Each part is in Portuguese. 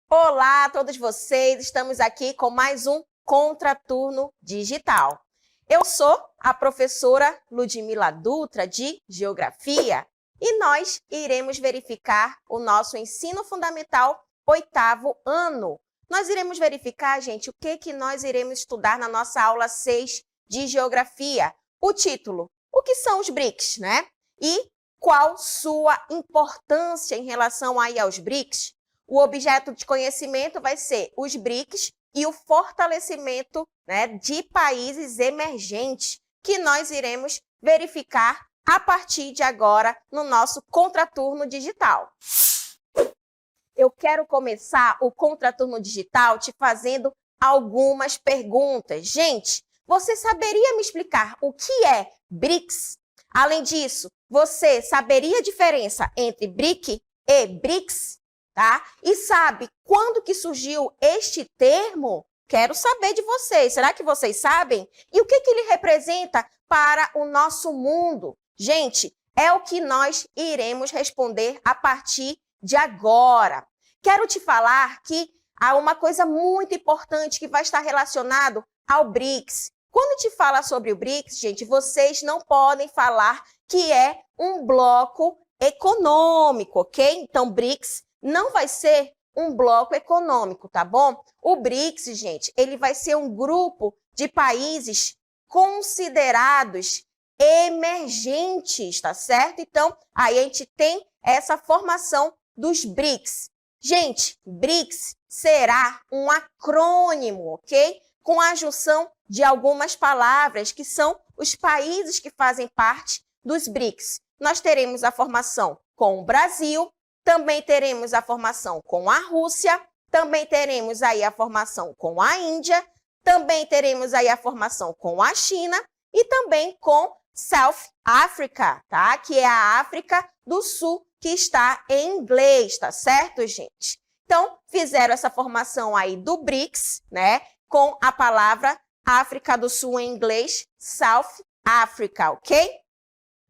Olá a todos vocês, estamos aqui com mais um Contraturno Digital. Eu sou a professora Ludmila Dutra, de Geografia, e nós iremos verificar o nosso ensino fundamental 8º ano. Nós iremos verificar, gente, o que nós iremos estudar na nossa aula 6 de Geografia. O título, o que são os BRICS, né? E qual sua importância em relação aí aos BRICS? O objeto de conhecimento vai ser os BRICS e o fortalecimento, né, de países emergentes, que nós iremos verificar a partir de agora no nosso Contraturno Digital. Eu quero começar o Contraturno Digital te fazendo algumas perguntas. Gente, você saberia me explicar o que é BRICS? Além disso, você saberia a diferença entre BRIC e BRICS? Tá? E sabe quando que surgiu este termo? Quero saber de vocês. Será que vocês sabem? E o que ele representa para o nosso mundo? Gente, é o que nós iremos responder a partir de agora. Quero te falar que há uma coisa muito importante que vai estar relacionado ao BRICS. Quando te fala sobre o BRICS, gente, vocês não podem falar que é um bloco econômico, ok? Então, BRICS não vai ser um bloco econômico, tá bom? O BRICS, gente, ele vai ser um grupo de países considerados emergentes, tá certo? Então, aí a gente tem essa formação dos BRICS. Gente, BRICS será um acrônimo, ok? Com a junção de algumas palavras que são os países que fazem parte dos BRICS. Nós teremos a formação com o Brasil, também teremos a formação com a Rússia, também teremos aí a formação com a Índia, também teremos aí a formação com a China e também com South Africa, tá? Que é a África do Sul, que está em inglês, tá certo, gente? Então, fizeram essa formação aí do BRICS, né? Com a palavra África do Sul em inglês, South Africa, ok?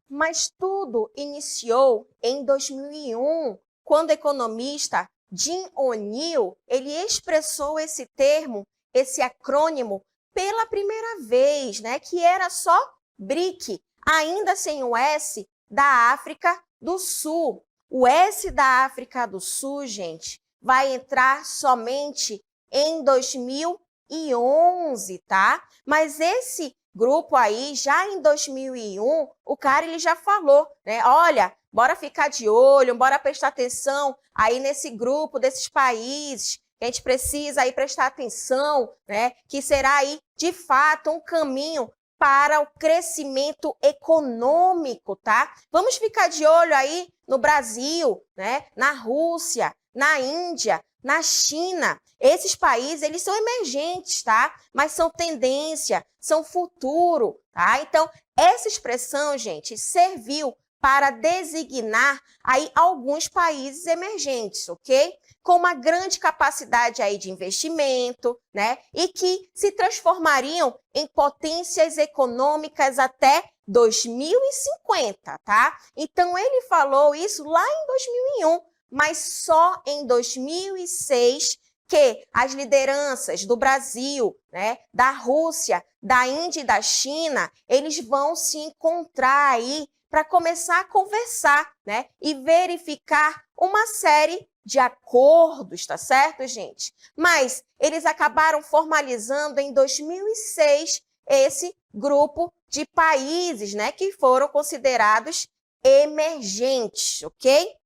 Mas tudo iniciou em 2001, quando o economista Jim O'Neill, ele expressou esse termo, esse acrônimo, pela primeira vez, né? Que era só BRIC, ainda sem o S da África do Sul. O S da África do Sul, gente, vai entrar somente em 2011, tá? Mas esse grupo aí, já em 2001, o cara ele já falou, né? Olha, bora ficar de olho, bora prestar atenção aí nesse grupo desses países, que a gente precisa aí prestar atenção, né? Que será aí, de fato, um caminho para o crescimento econômico, tá? Vamos ficar de olho aí no Brasil, né? Na Rússia, na Índia, na China. Esses países, eles são emergentes, tá? Mas são tendência, são futuro, tá? Então, essa expressão, gente, serviu para designar aí alguns países emergentes, ok? Com uma grande capacidade aí de investimento, né? E que se transformariam em potências econômicas até 2050, tá? Então, ele falou isso lá em 2001, mas só em 2006 que as lideranças do Brasil, né, da Rússia, da Índia e da China, eles vão se encontrar aí para começar a conversar, né, e verificar uma série de acordos, tá certo, gente? Mas eles acabaram formalizando em 2006 esse grupo de países, né, que foram considerados emergentes, ok?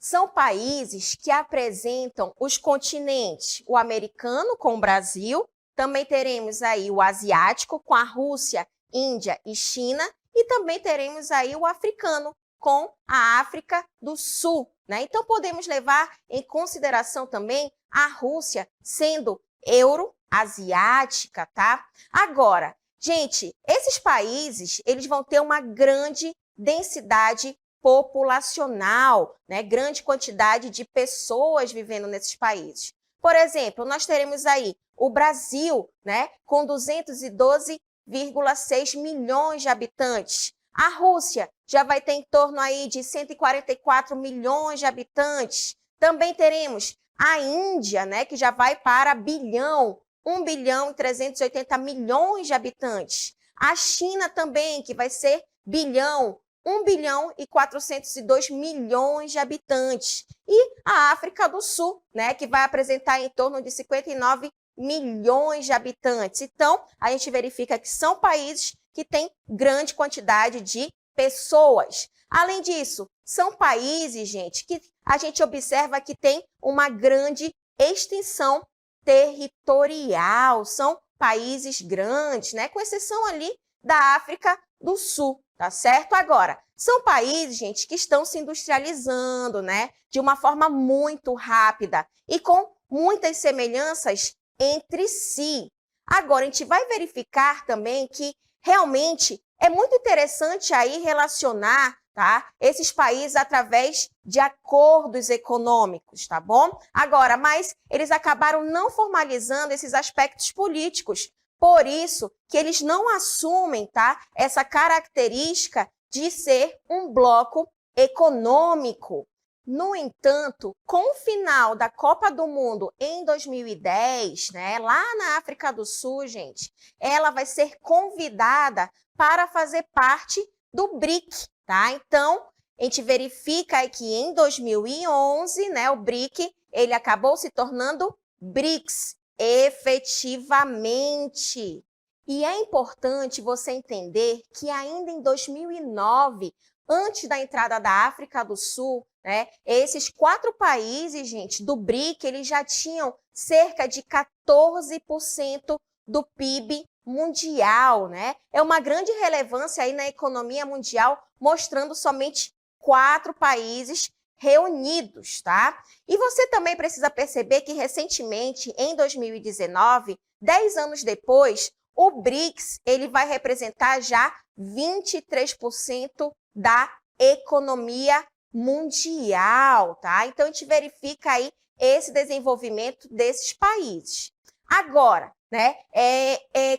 São países que apresentam os continentes, o americano com o Brasil, também teremos aí o asiático com a Rússia, Índia e China, e também teremos aí o africano com a África do Sul, né? Então, podemos levar em consideração também a Rússia sendo euroasiática, tá? Agora, gente, esses países, eles vão ter uma grande densidade populacional, né? Grande quantidade de pessoas vivendo nesses países. Por exemplo, nós teremos aí o Brasil, né, com 212,6 milhões de habitantes. A Rússia já vai ter em torno aí de 144 milhões de habitantes. Também teremos a Índia, né, que já vai para bilhão, 1 bilhão e 380 milhões de habitantes. A China também, que vai ser bilhão, 1 bilhão e 402 milhões de habitantes. E a África do Sul, né, que vai apresentar em torno de 59 milhões de habitantes. Então, a gente verifica que são países que têm grande quantidade de pessoas. Além disso, são países, gente, que a gente observa que tem uma grande extensão territorial. São países grandes, né, com exceção ali da África do Sul. Tá certo? Agora, são países, gente, que estão se industrializando, né, de uma forma muito rápida e com muitas semelhanças entre si. Agora, a gente vai verificar também que realmente é muito interessante aí relacionar, tá, esses países através de acordos econômicos, tá bom? Agora, mas eles acabaram não formalizando esses aspectos políticos. Por isso que eles não assumem, tá, essa característica de ser um bloco econômico. No entanto, com o final da Copa do Mundo em 2010, né, lá na África do Sul, gente, ela vai ser convidada para fazer parte do BRIC, tá? Então, a gente verifica que em 2011, né, o BRIC, ele acabou se tornando BRICS, efetivamente. E é importante você entender que ainda em 2009, antes da entrada da África do Sul, né, esses 4 países, gente, do BRIC, eles já tinham cerca de 14% do PIB mundial, né? É uma grande relevância aí na economia mundial, mostrando somente 4 países reunidos, tá? E você também precisa perceber que recentemente, em 2019, 10 anos depois, o BRICS, ele vai representar já 23% da economia mundial, tá? Então, a gente verifica aí esse desenvolvimento desses países. Agora, né,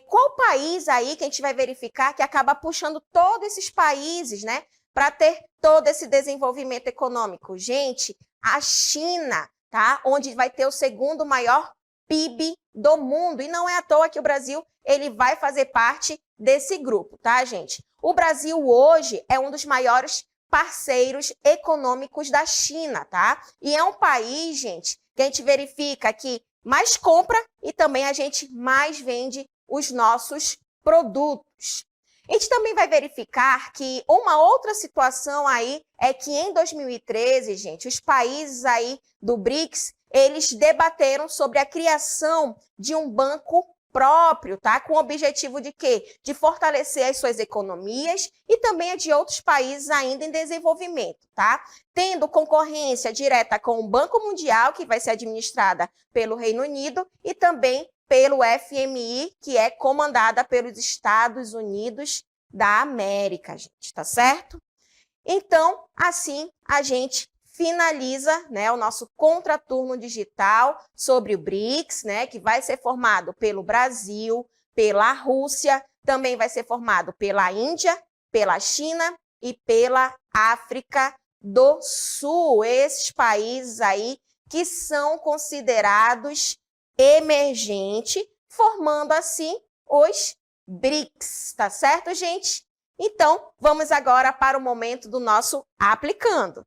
qual país aí que a gente vai verificar que acaba puxando todos esses países, né, para ter todo esse desenvolvimento econômico? Gente, a China, tá? Onde vai ter o segundo maior PIB do mundo. E não é à toa que o Brasil ele vai fazer parte desse grupo, tá, gente? O Brasil hoje é um dos maiores parceiros econômicos da China, tá? E é um país, gente, que a gente verifica que mais compra e também a gente mais vende os nossos produtos. A gente também vai verificar que uma outra situação aí é que em 2013, gente, os países aí do BRICS, eles debateram sobre a criação de um banco próprio, tá? Com o objetivo de quê? De fortalecer as suas economias e também a de outros países ainda em desenvolvimento, tá? Tendo concorrência direta com o Banco Mundial, que vai ser administrada pelo Reino Unido, e também pelo FMI, que é comandada pelos Estados Unidos da América, gente, tá certo? Então, assim, a gente finaliza, né, o nosso contraturno digital sobre o BRICS, né, que vai ser formado pelo Brasil, pela Rússia, também vai ser formado pela Índia, pela China e pela África do Sul. Esses países aí que são considerados emergentes, formando assim os BRICS, tá certo, gente? Então, vamos agora para o momento do nosso aplicando.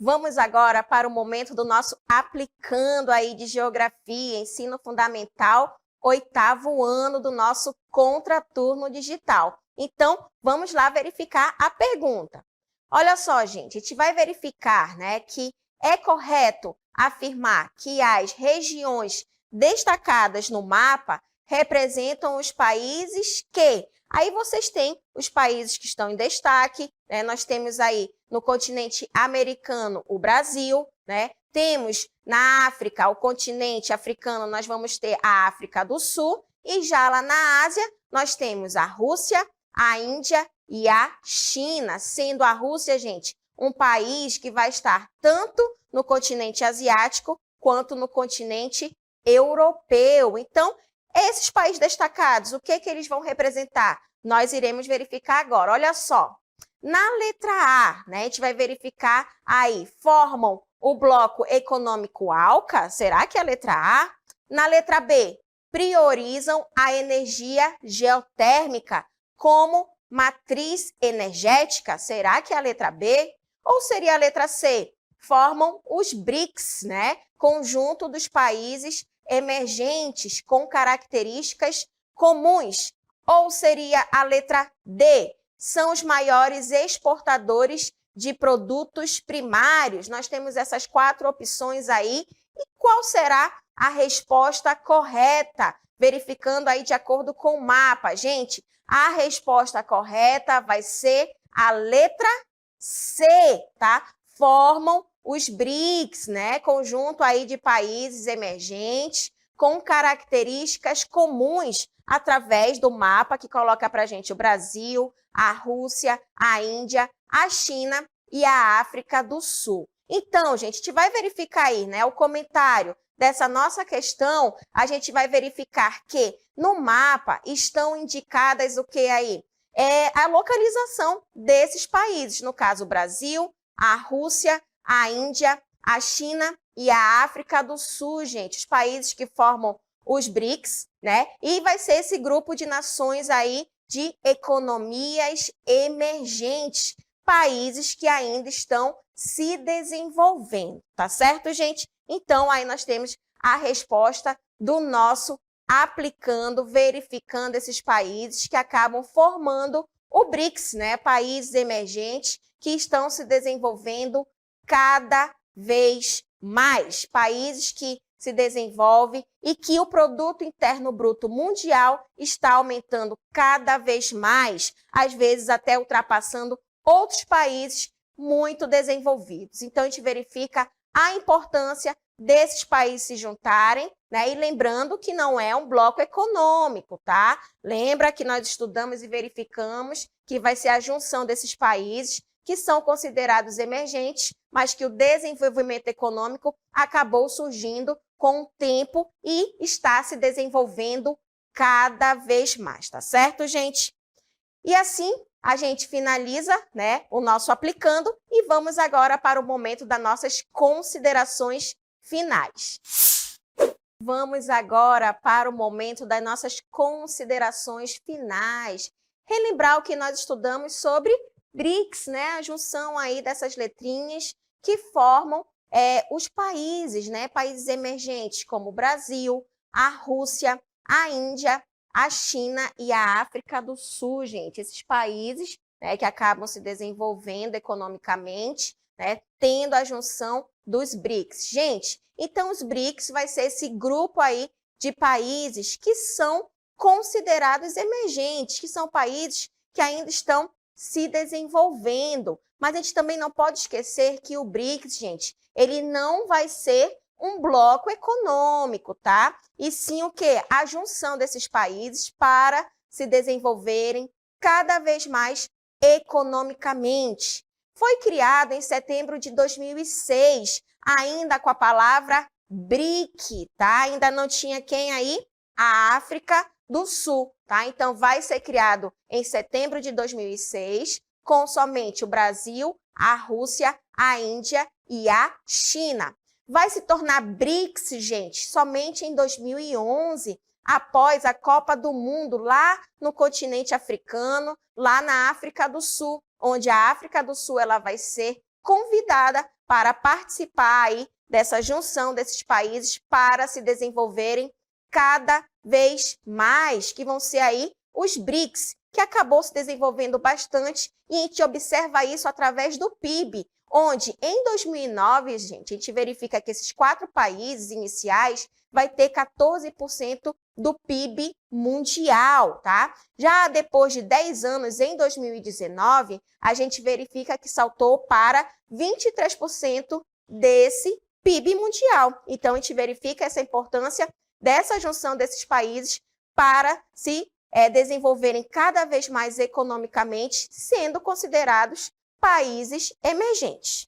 Vamos agora para o momento do nosso aplicando aí de geografia, ensino fundamental, 8º ano do nosso contraturno digital. Então, vamos lá verificar a pergunta. Olha só, gente, a gente vai verificar, né, que é correto afirmar que as regiões destacadas no mapa representam os países que... Aí vocês têm os países que estão em destaque, né? Nós temos aí no continente americano o Brasil, né? Temos na África, o continente africano, nós vamos ter a África do Sul, e já lá na Ásia, nós temos a Rússia, a Índia e a China, sendo a Rússia, gente, um país que vai estar tanto no continente asiático quanto no continente europeu. Então, esses países destacados, o que eles vão representar? Nós iremos verificar agora. Olha só, na letra A, né, a gente vai verificar aí, formam o bloco econômico ALCA, será que é a letra A? Na letra B, priorizam a energia geotérmica como matriz energética, será que é a letra B? Ou seria a letra C? Formam os BRICS, né? Conjunto dos países emergentes com características comuns. Ou seria a letra D? São os maiores exportadores de produtos primários. Nós temos essas 4 opções aí. E qual será a resposta correta? Verificando aí de acordo com o mapa. Gente, a resposta correta vai ser a letra C, tá? Formam os BRICS, né? Conjunto aí de países emergentes com características comuns através do mapa que coloca para a gente o Brasil, a Rússia, a Índia, a China e a África do Sul. Então, gente, a gente vai verificar aí, né, o comentário dessa nossa questão, a gente vai verificar que no mapa estão indicadas o que aí? A localização desses países, no caso o Brasil, a Rússia, a Índia, a China e a África do Sul, gente, os países que formam os BRICS, né? E vai ser esse grupo de nações aí de economias emergentes, países que ainda estão se desenvolvendo, tá certo, gente? Então, aí nós temos a resposta do nosso aplicando, verificando esses países que acabam formando o BRICS, né? Países emergentes que estão se desenvolvendo cada vez mais. Países que se desenvolvem e que o produto interno bruto mundial está aumentando cada vez mais, às vezes até ultrapassando outros países muito desenvolvidos. Então, a gente verifica a importância desses países se juntarem, né? E lembrando que não é um bloco econômico, tá? Lembra que nós estudamos e verificamos que vai ser a junção desses países que são considerados emergentes, mas que o desenvolvimento econômico acabou surgindo com o tempo e está se desenvolvendo cada vez mais, tá certo, gente? E assim, a gente finaliza, né, o nosso aplicando e vamos agora para o momento das nossas considerações finais. Vamos agora para o momento das nossas considerações finais. Relembrar o que nós estudamos sobre BRICS, né, a junção aí dessas letrinhas que formam os países, né, países emergentes como o Brasil, a Rússia, a Índia, a China e a África do Sul, gente. Esses países, né, que acabam se desenvolvendo economicamente, né, tendo a junção dos BRICS. Gente, então os BRICS vai ser esse grupo aí de países que são considerados emergentes, que são países que ainda estão se desenvolvendo. Mas a gente também não pode esquecer que o BRICS, gente, ele não vai ser um bloco econômico, tá? E sim o quê? A junção desses países para se desenvolverem cada vez mais economicamente. Foi criado em setembro de 2006, ainda com a palavra BRIC, tá? Ainda não tinha quem aí? A África do Sul, tá? Então, vai ser criado em setembro de 2006, com somente o Brasil, a Rússia, a Índia e a China. Vai se tornar BRICS, gente, somente em 2011, após a Copa do Mundo, lá no continente africano, lá na África do Sul, onde a África do Sul ela vai ser convidada para participar aí dessa junção desses países para se desenvolverem cada vez mais, que vão ser aí os BRICS, que acabou se desenvolvendo bastante, e a gente observa isso através do PIB, onde em 2009, gente, a gente verifica que esses 4 países iniciais vai ter 14% do PIB mundial, tá? Já depois de 10 anos, em 2019, a gente verifica que saltou para 23% desse PIB mundial. Então, a gente verifica essa importância dessa junção desses países para se desenvolverem cada vez mais economicamente, sendo considerados países emergentes.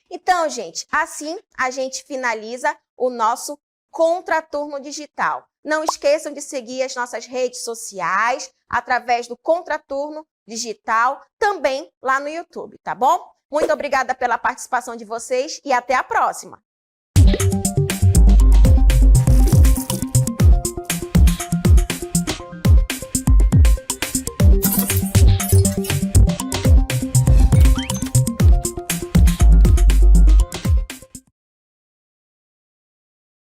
Então, gente, assim a gente finaliza o nosso Contraturno Digital. Não esqueçam de seguir as nossas redes sociais através do Contraturno Digital, também lá no YouTube, tá bom? Muito obrigada pela participação de vocês e até a próxima!